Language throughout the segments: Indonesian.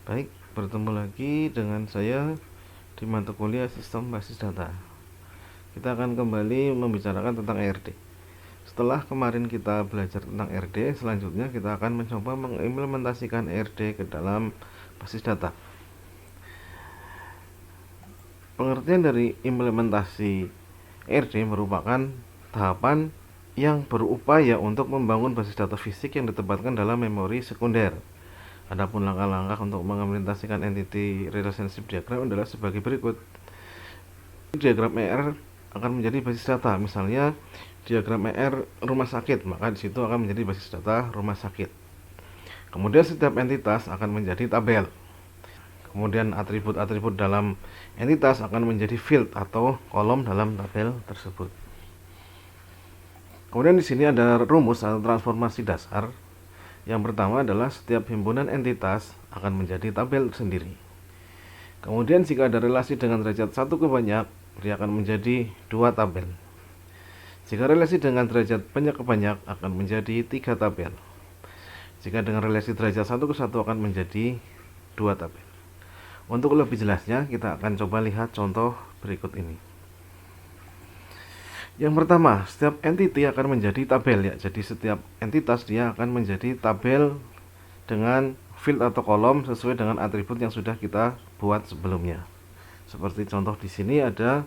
Baik, bertemu lagi dengan saya di mata kuliah Sistem Basis Data. Kita akan kembali membicarakan tentang ERD. Setelah kemarin kita belajar tentang ERD, selanjutnya kita akan mencoba mengimplementasikan ERD ke dalam basis data. Pengertian dari implementasi ERD merupakan tahapan yang berupaya untuk membangun basis data fisik yang ditempatkan dalam memori sekunder. Adapun langkah-langkah untuk mengimplementasikan entity relationship diagram adalah sebagai berikut. Diagram ER akan menjadi basis data. Misalnya diagram ER rumah sakit, maka di situ akan menjadi basis data rumah sakit. Kemudian setiap entitas akan menjadi tabel. Kemudian atribut-atribut dalam entitas akan menjadi field atau kolom dalam tabel tersebut. Kemudian di sini ada rumus atau transformasi dasar. Yang pertama adalah setiap himpunan entitas akan menjadi tabel sendiri. Kemudian jika ada relasi dengan derajat 1 ke banyak, dia akan menjadi 2 tabel. Jika relasi dengan derajat banyak ke banyak akan menjadi 3 tabel. Jika dengan relasi derajat 1 ke 1 akan menjadi 2 tabel. Untuk lebih jelasnya kita akan coba lihat contoh berikut ini. Yang pertama, setiap entity akan menjadi tabel ya. Jadi setiap entitas dia akan menjadi tabel dengan field atau kolom sesuai dengan atribut yang sudah kita buat sebelumnya. Seperti contoh di sini ada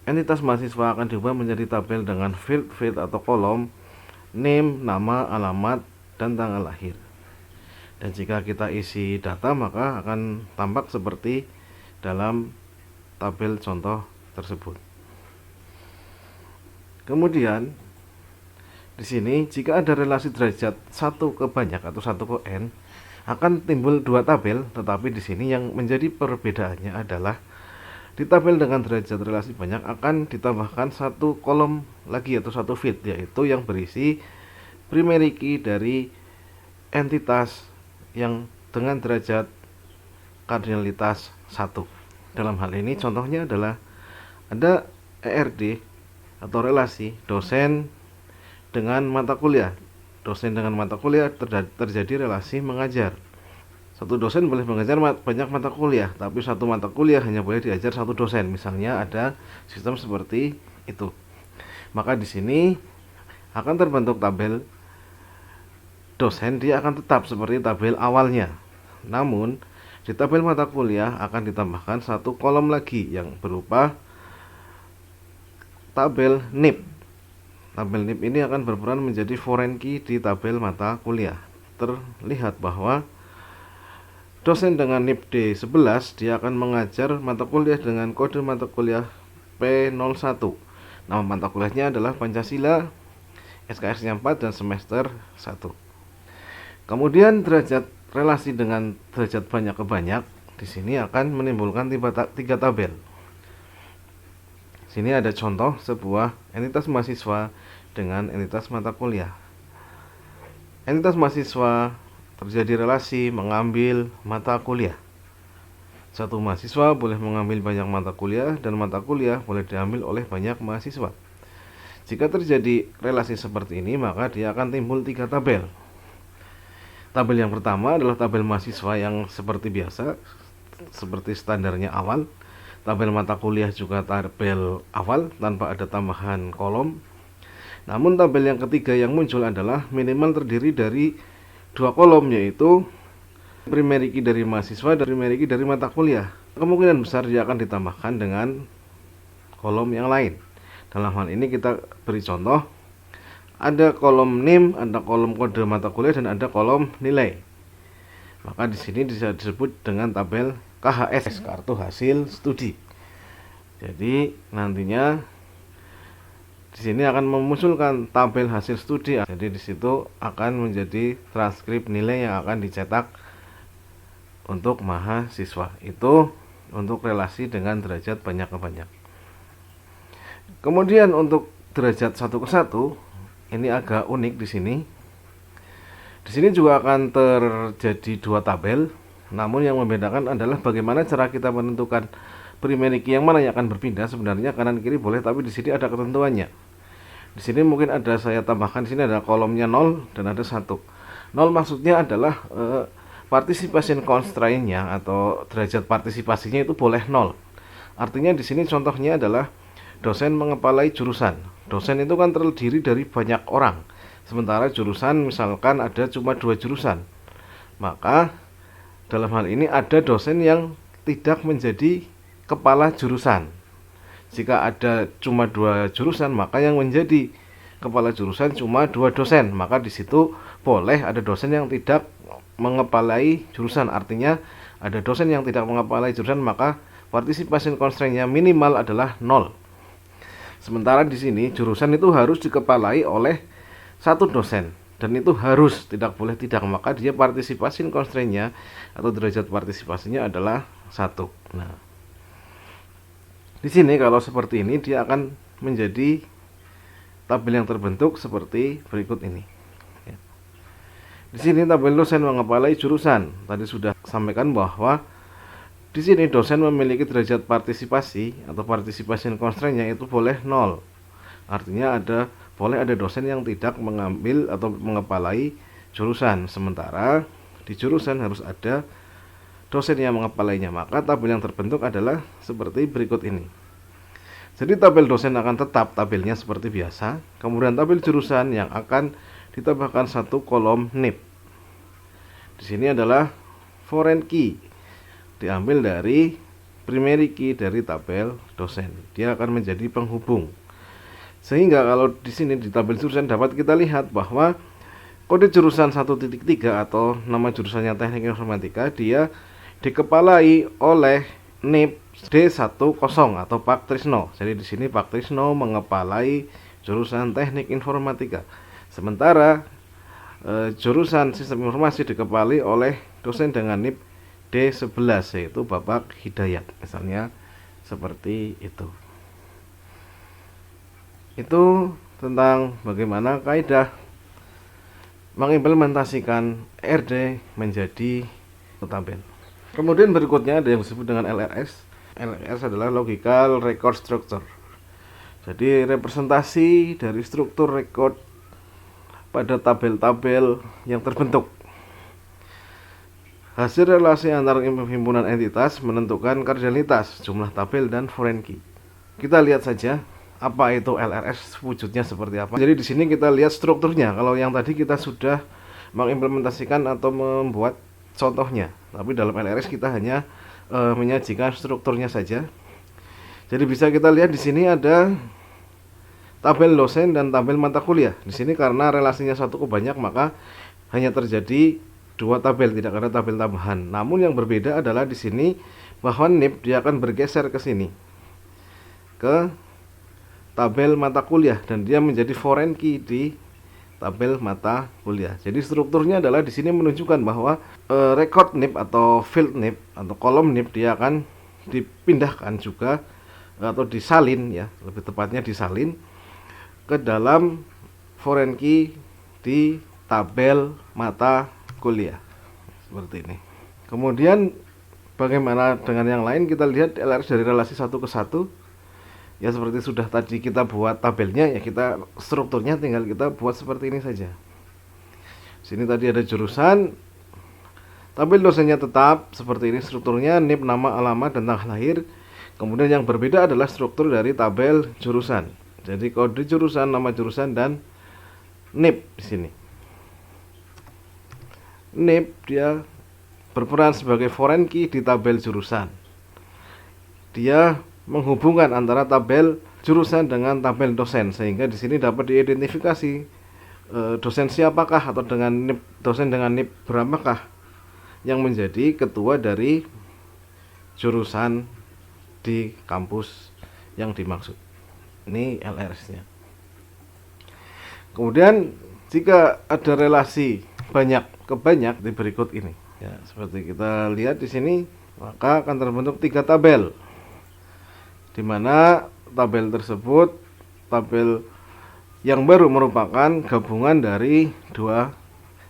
entitas mahasiswa akan diubah menjadi tabel dengan field atau kolom name, nama, alamat, dan tanggal lahir. Dan jika kita isi data maka akan tampak seperti dalam tabel contoh tersebut. Kemudian di sini jika ada relasi derajat 1 ke banyak atau 1 ke n akan timbul 2 tabel, tetapi di sini yang menjadi perbedaannya adalah di tabel dengan derajat relasi banyak akan ditambahkan 1 kolom lagi atau 1 field, yaitu yang berisi primary key dari entitas yang dengan derajat kardinalitas 1. Dalam hal ini contohnya adalah ada ERD atau relasi dosen dengan mata kuliah. Dosen dengan mata kuliah terjadi relasi mengajar. Satu dosen boleh mengajar banyak mata kuliah, tapi satu mata kuliah hanya boleh diajar satu dosen. Misalnya ada sistem seperti itu. Maka di sini akan terbentuk tabel dosen, dia akan tetap seperti tabel awalnya. Namun di tabel mata kuliah akan ditambahkan 1 kolom lagi yang berupa tabel NIP. Tabel NIP ini akan berperan menjadi foreign key di tabel mata kuliah. Terlihat bahwa dosen dengan NIP D11 dia akan mengajar mata kuliah dengan kode mata kuliah P01. Nama mata kuliahnya adalah Pancasila, SKS-nya 4 dan semester 1. Kemudian derajat relasi dengan derajat banyak ke banyak di sini akan menimbulkan 3 tabel. Sini ada contoh sebuah entitas mahasiswa dengan entitas mata kuliah. Entitas mahasiswa terjadi relasi mengambil mata kuliah. Satu mahasiswa boleh mengambil banyak mata kuliah dan mata kuliah boleh diambil oleh banyak mahasiswa. Jika terjadi relasi seperti ini maka dia akan timbul 3 tabel. Tabel yang pertama adalah tabel mahasiswa yang seperti biasa, seperti standarnya awal. Tabel mata kuliah juga tabel awal tanpa ada tambahan kolom. Namun tabel yang ketiga yang muncul adalah minimal terdiri dari 2 kolom, yaitu primary key dari mahasiswa dan primary key dari mata kuliah. Kemungkinan besar dia akan ditambahkan dengan kolom yang lain. Dalam hal ini kita beri contoh, ada kolom name, ada kolom kode mata kuliah, dan ada kolom nilai. Maka di sini bisa disebut dengan tabel KHS, kartu hasil studi. Jadi nantinya di sini akan memunculkan tabel hasil studi. Jadi di situ akan menjadi transkrip nilai yang akan dicetak untuk mahasiswa. Itu untuk relasi dengan derajat banyak ke banyak. Kemudian untuk derajat 1 ke 1 ini agak unik di sini. Di sini juga akan terjadi 2 tabel. Namun yang membedakan adalah bagaimana cara kita menentukan primary key yang mana yang akan berpindah. Sebenarnya kanan kiri boleh, tapi di sini ada ketentuannya. Di sini mungkin saya tambahkan, di sini ada kolomnya 0 dan ada 1. 0 maksudnya adalah participation constraint-nya atau derajat partisipasinya itu boleh 0. Artinya di sini contohnya adalah dosen mengepalai jurusan. Dosen itu kan terdiri dari banyak orang. Sementara jurusan misalkan ada cuma 2 jurusan. Maka dalam hal ini ada dosen yang tidak menjadi kepala jurusan. Jika ada cuma 2 jurusan, maka yang menjadi kepala jurusan cuma 2 dosen. Maka di situ boleh ada dosen yang tidak mengepalai jurusan. Artinya ada dosen yang tidak mengepalai jurusan, maka participation constraint-nya minimal adalah 0. Sementara di sini jurusan itu harus dikepalai oleh 1 dosen. Dan itu harus, tidak boleh tidak, maka dia participation constraint-nya atau derajat partisipasinya adalah 1. Nah, di sini kalau seperti ini dia akan menjadi tabel yang terbentuk seperti berikut ini. Di sini tabel dosen mengepalai jurusan. Tadi sudah sampaikan bahwa di sini dosen memiliki derajat partisipasi atau participation constraint-nya itu boleh 0. Artinya boleh ada dosen yang tidak mengambil atau mengepalai jurusan, sementara di jurusan harus ada dosen yang mengepalainya. Maka tabel yang terbentuk adalah seperti berikut ini. Jadi tabel dosen akan tetap tabelnya seperti biasa, kemudian tabel jurusan yang akan ditambahkan 1 kolom NIP. Di sini adalah foreign key, diambil dari primary key dari tabel dosen. Dia akan menjadi penghubung. Sehingga kalau di sini di tabel jurusan dapat kita lihat bahwa kode jurusan 1.3 atau nama jurusannya Teknik Informatika, dia dikepalai oleh NIP D10 atau Pak Trisno. Jadi di sini Pak Trisno mengepalai jurusan Teknik Informatika. Sementara jurusan Sistem Informasi dikepalai oleh dosen dengan NIP D11 yaitu Bapak Hidayat. Misalnya seperti itu. Itu tentang bagaimana kaidah mengimplementasikan RD menjadi tabel. Kemudian berikutnya ada yang disebut dengan LRS. LRS adalah Logical Record Structure. Jadi representasi dari struktur record pada tabel-tabel yang terbentuk. Hasil relasi antara himpunan entitas menentukan kardinalitas, jumlah tabel, dan foreign key. Kita lihat saja apa itu LRS, wujudnya seperti apa. Jadi di sini kita lihat strukturnya. Kalau yang tadi kita sudah mengimplementasikan atau membuat contohnya, tapi dalam LRS kita hanya menyajikan strukturnya saja. Jadi bisa kita lihat di sini ada tabel dosen dan tabel mata kuliah. Di sini karena relasinya 1 ke banyak, maka hanya terjadi 2 tabel, tidak ada tabel tambahan. Namun yang berbeda adalah di sini bahwa NIP dia akan bergeser ke sini, ke tabel mata kuliah, dan dia menjadi foreign key di tabel mata kuliah. Jadi strukturnya adalah di sini menunjukkan bahwa record NIP atau field NIP atau kolom NIP dia akan dipindahkan juga atau disalin, ya, lebih tepatnya disalin ke dalam foreign key di tabel mata kuliah seperti ini. Kemudian bagaimana dengan yang lain? Kita lihat LRS dari relasi 1 ke 1. Ya seperti sudah tadi kita buat tabelnya, ya kita strukturnya tinggal kita buat seperti ini saja. Sini tadi ada jurusan, tabel dosennya tetap seperti ini strukturnya, NIP, nama, alamat, dan tanggal lahir. Kemudian yang berbeda adalah struktur dari tabel jurusan. Jadi kode jurusan, nama jurusan, dan NIP di sini. NIP dia berperan sebagai foreign key di tabel jurusan. Dia menghubungkan antara tabel jurusan dengan tabel dosen, sehingga di sini dapat diidentifikasi dosen siapakah atau dengan NIP, dosen dengan NIP berapakah yang menjadi ketua dari jurusan di kampus yang dimaksud. Ini LRS-nya. Kemudian jika ada relasi banyak ke banyak di berikut ini, ya seperti kita lihat di sini, maka akan terbentuk 3 tabel, di mana tabel tersebut tabel yang baru merupakan gabungan dari 2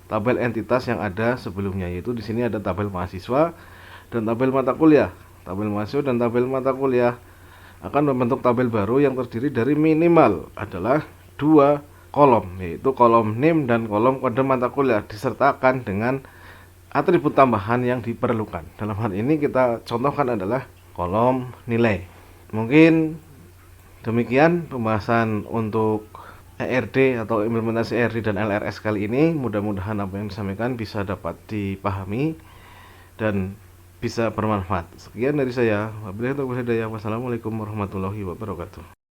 tabel entitas yang ada sebelumnya, yaitu di sini ada tabel mahasiswa dan tabel mata kuliah. Tabel mahasiswa dan tabel mata kuliah akan membentuk tabel baru yang terdiri dari minimal adalah 2 kolom, yaitu kolom NIM dan kolom kode mata kuliah, disertakan dengan atribut tambahan yang diperlukan. Dalam hal ini kita contohkan adalah kolom nilai. Mungkin demikian pembahasan untuk ERD atau implementasi ERD dan LRS kali ini. Mudah-mudahan apa yang disampaikan bisa dapat dipahami dan bisa bermanfaat. Sekian dari saya. Wabillahi taufiq wal hidayah. Wassalamualaikum warahmatullahi wabarakatuh.